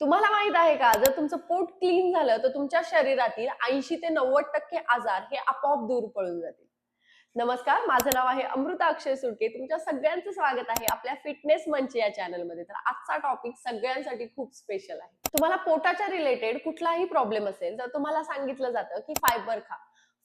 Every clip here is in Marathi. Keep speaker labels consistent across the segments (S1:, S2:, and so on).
S1: तुम्हाला माहित आहे का, जर तुमचं पोट क्लीन झालं तर तुमच्या शरीरातील 80 ते 90% आजार हे आपोआप दूर पळून जातील. नमस्कार, माझं नाव आहे अमृता अक्षय सुटके. तुमच्या सगळ्यांचं स्वागत आहे आपल्या फिटनेस मंच या चॅनलमध्ये. तर आजचा टॉपिक सगळ्यांसाठी खूप स्पेशल आहे. तुम्हाला पोटाच्या रिलेटेड कुठलाही प्रॉब्लेम असेल तर तुम्हाला सांगितलं जातं की फायबर खा.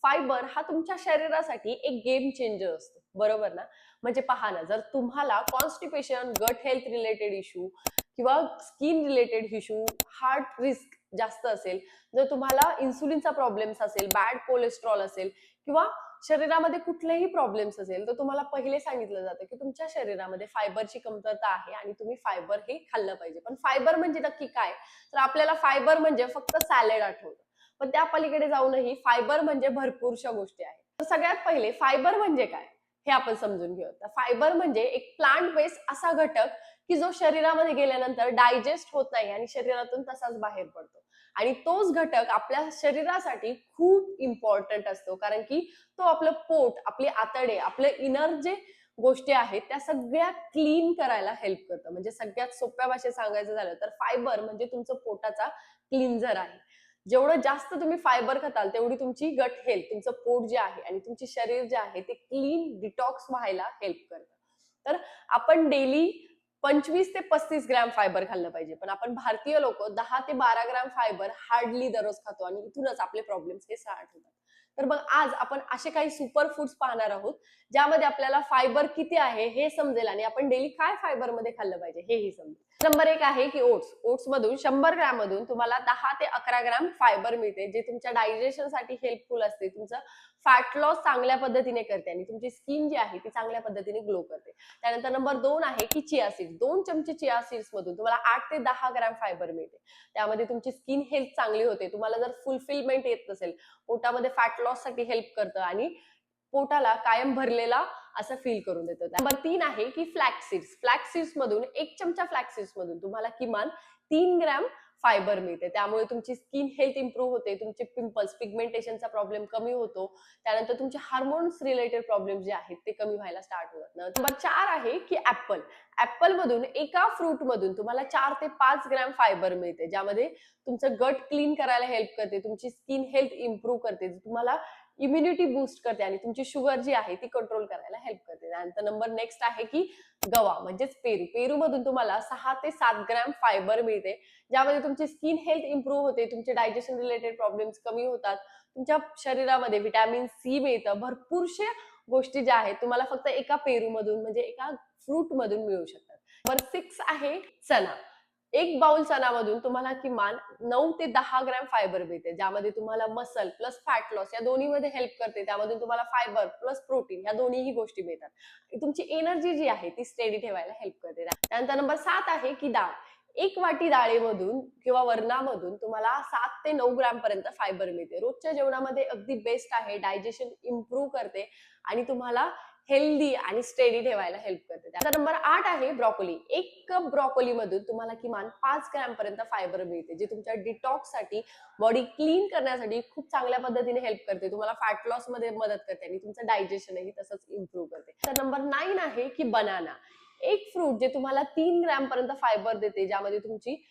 S1: फायबर हा तुमच्या शरीरासाठी एक गेम चेंजर असतो, बरोबर ना? म्हणजे पहा ना, जर तुम्हाला constipation, gut health related issue किंवा skin related issue, heart risk जास्त असेल, जर तुम्हाला इन्सुलिनचा प्रॉब्लेम्स असेल, बॅड कोलेस्ट्रॉल असेल किंवा शरीरामध्ये कुठलेही प्रॉब्लेम्स असेल, तर तुम्हाला पहिले सांगितलं जातं की तुमच्या शरीरामध्ये फायबरची कमतरता आहे आणि तुम्ही फायबर हे खाल्लं पाहिजे. पण फायबर म्हणजे नक्की काय? तर आपल्याला फायबर म्हणजे फक्त सॅलड आठवतं, पण त्या पलीकडे जाऊनही फायबर म्हणजे भरपूरशा गोष्टी आहेत. तर सगळ्यात पहिले फायबर म्हणजे काय हे आपण समजून घेऊ. तर फायबर म्हणजे एक प्लांट बेस्ड असा घटक की जो शरीरामध्ये गेल्यानंतर डायजेस्ट होत नाही आणि शरीरातून तसाच बाहेर पडतो. आणि तोच घटक आपल्या शरीरासाठी खूप इम्पॉर्टंट असतो, कारण की तो आपलं पोट, आपली आतडे, आपले इनर जे गोष्टी आहेत त्या सगळ्या क्लीन करायला हेल्प करतं. म्हणजे सगळ्यात सोप्या भाषेत सांगायचं झालं तर फायबर म्हणजे तुमचं पोटाचा क्लिन्झर आहे. जेवढं जास्त तुम्ही फायबर खाताल तेवढी तुमची गट हेल्थ, तुमचं पोट जे आहे आणि तुमचे शरीर जे आहे ते क्लीन डिटॉक्स व्हायला हेल्प करतं. तर आपण डेली 25 ते 35 ग्रॅम फायबर खाल्लं पाहिजे, पण आपण भारतीय लोक 10 ते 12 ग्रॅम फायबर हार्डली दररोज खातो आणि इथूनच आपले प्रॉब्लेम्स हे स्टार्ट होतात. तर मग आज आपण असे काही सुपर फूड्स पाहणार आहोत ज्यामध्ये आपल्याला फायबर किती आहे हे समजेल आणि आपण डेली काय फायबर मध्ये खाल्लं पाहिजे हेही समजेल. नंबर 1 आहे की ओट्स. ओट्स मधून 100 ग्रॅम मधून तुम्हाला 10 ते 11 ग्रॅम फायबर मिळते, जे तुमच्या डायजेशन साठी हेल्पफुल असते, तुमचं फॅट लॉस चांगल्या पद्धतीने करते आणि तुमची स्किन जी आहे ती चांगल्या पद्धतीने ग्लो करते. त्यानंतर नंबर 2 आहे की चिया सीड्स. 2 चमचे चिया सीड्स मधून तुम्हाला 8 ते 10 ग्रॅम फायबर मिळते. त्यामध्ये तुमची स्किन हेल्थ चांगली होते. तुम्हाला जर फुलफिलमेंट येत नसेल, पोटामध्ये फॅट लॉस साठी हेल्प करतं आणि पोटाला कायम भरलेला असं फील करून देतं. नंबर 3 आहे की फ्लॅक्स सीड्स. फ्लॅक्स सीड्स मधून 1 चमचा फ्लॅक्स सीड्स मधून तुम्हाला किमान 3 ग्रॅम फायबर मिळते. त्यामुळे तुमची स्किन हेल्थ इम्प्रूव्ह होते, तुमचे पिंपल्स, पिगमेंटेशनचा प्रॉब्लेम कमी होतो. त्यानंतर तुमचे हार्मोन्स रिलेटेड प्रॉब्लेम जे आहेत ते कमी व्हायला स्टार्ट होतात. नंबर 4 आहे की ऍपल. ऍपल मधून एका फ्रूट मधून तुम्हाला 4 ते 5 ग्रॅम फायबर मिळते, ज्यामध्ये तुमचं गट क्लीन करायला हेल्प करते, तुमची स्किन हेल्थ इम्प्रूव्ह करते, तुम्हाला इम्युनिटी बूस्ट करते आणि तुमची शुगर जी आहे ती कंट्रोल करायला हेल्प करते. त्यानंतर नंबर नेक्स्ट आहे की गवा म्हणजेच पेरू. पेरू मधून तुम्हाला 6 ते 7 ग्रॅम फायबर मिळते, ज्यामध्ये तुमची स्किन हेल्थ इम्प्रूव्ह होते, तुमचे डायजेशन रिलेटेड प्रॉब्लेम्स कमी होतात, तुमच्या शरीरामध्ये व्हिटॅमिन सी मिळतं. भरपूरशा गोष्टी ज्या आहेत तुम्हाला फक्त एका पेरू मधून म्हणजे एका फ्रूट मधून मिळू शकतात. नंबर 6 आहे चना. एक बाउल चनामधून तुम्हाला किमान 9 ते 10 ग्रॅम फायबर मिळते, ज्यामध्ये तुम्हाला मसल प्लस फॅट लॉस या दोन्हीमध्ये हेल्प करते. त्यामधून तुम्हाला फायबर प्लस प्रोटीन या दोन्हीही गोष्टी मिळतात. तुमची एनर्जी जी आहे ती स्टेडी ठेवायला हेल्प करते. त्यानंतर नंबर 7 आहे की डाळ. एक वाटी डाळीमधून किंवा वरणामधून तुम्हाला 7 ते 9 ग्रॅम पर्यंत फायबर मिळते. रोजच्या जेवणामध्ये अगदी बेस्ट आहे, डायजेशन इम्प्रूव्ह करते आणि तुम्हाला हेल्दी आणि स्टेडी ठेवायला हेल्प करते. त्याचा नंबर 8 आहे ब्रॉकोली. 1 कप ब्रॉकोली मधून तुम्हाला किमान 5 ग्रॅम पर्यंत फायबर मिळते, जे तुमच्या डिटॉक्स साठी, बॉडी क्लीन करण्यासाठी खूप चांगल्या पद्धतीने हेल्प करते, तुम्हाला फॅट लॉस मध्ये मदत करते आणि तुमचं डायजेशनही तसंच इम्प्रूव्ह करते. तर नंबर 9 आहे की बनाना. एक फ्रूट जे तुम्हाला 3 ग्रॅम पर्यंत फायबर देते, ज्यामध्ये तुमची,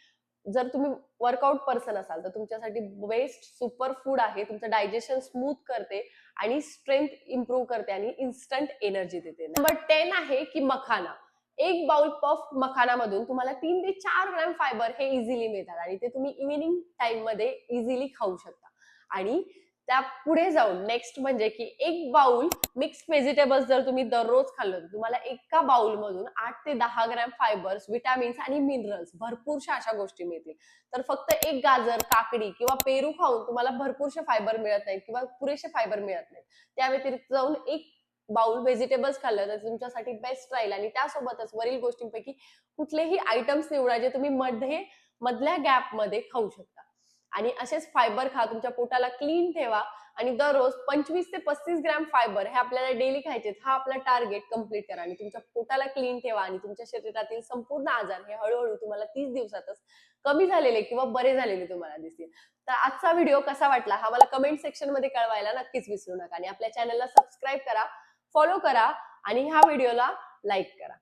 S1: जर तुम्ही वर्कआउट पर्सन असाल तर तुमच्यासाठी बेस्ट सुपर फूड आहे. तुमचं डायजेशन स्मूथ करते आणि स्ट्रेंथ इम्प्रूव्ह करते आणि इन्स्टंट एनर्जी देते. नंबर 10 आहे की मखाना. एक बाउल पफ मखानामधून तुम्हाला 3 ते 4 ग्रॅम फायबर हे इझिली मिळतात आणि ते तुम्ही इव्हिनिंग टाइम मध्ये इझिली खाऊ शकता. आणि त्या पुढे जाऊन नेक्स्ट म्हणजे की एक बाउल मिक्स व्हेजिटेबल्स जर तुम्ही दररोज खाल्लं तर तुम्हाला एका बाउल मधून 8 ते 10 ग्रॅम फायबर्स, विटामिन्स आणि मिनरल्स भरपूरशा अशा गोष्टी मिळतील. तर फक्त एक गाजर, काकडी किंवा पेरू खाऊन तुम्हाला भरपूरशे फायबर मिळत नाहीत किंवा पुरेसे फायबर मिळत नाहीत. त्या व्यतिरिक्त जाऊन एक बाउल व्हेजिटेबल्स खाल्लं तर तुमच्यासाठी बेस्ट राहील आणि त्यासोबतच वरील गोष्टींपैकी कुठलेही आयटम्स निवडा जे तुम्ही मधल्या गॅप मध्ये खाऊ शकता. आणि असेच फायबर खा, तुमच्या पोटाला क्लीन ठेवा आणि दररोज 25 ते 35 ग्रॅम फायबर हे आपल्याला डेली खायचे. हा आपला टार्गेट कंप्लीट करा आणि तुमच्या पोटाला क्लीन ठेवा आणि तुमच्या शरीरातील संपूर्ण आजार हे हळूहळू तुम्हाला 30 दिवसातच कमी झालेले किंवा बरे झालेले तुम्हाला दिसतील. तर आजचा व्हिडिओ कसा वाटला हा मला कमेंट सेक्शन मध्ये कळवायला नक्कीच विसरू नका आणि आपल्या चॅनलला सबस्क्राईब करा, फॉलो करा आणि ह्या व्हिडिओला लाईक करा.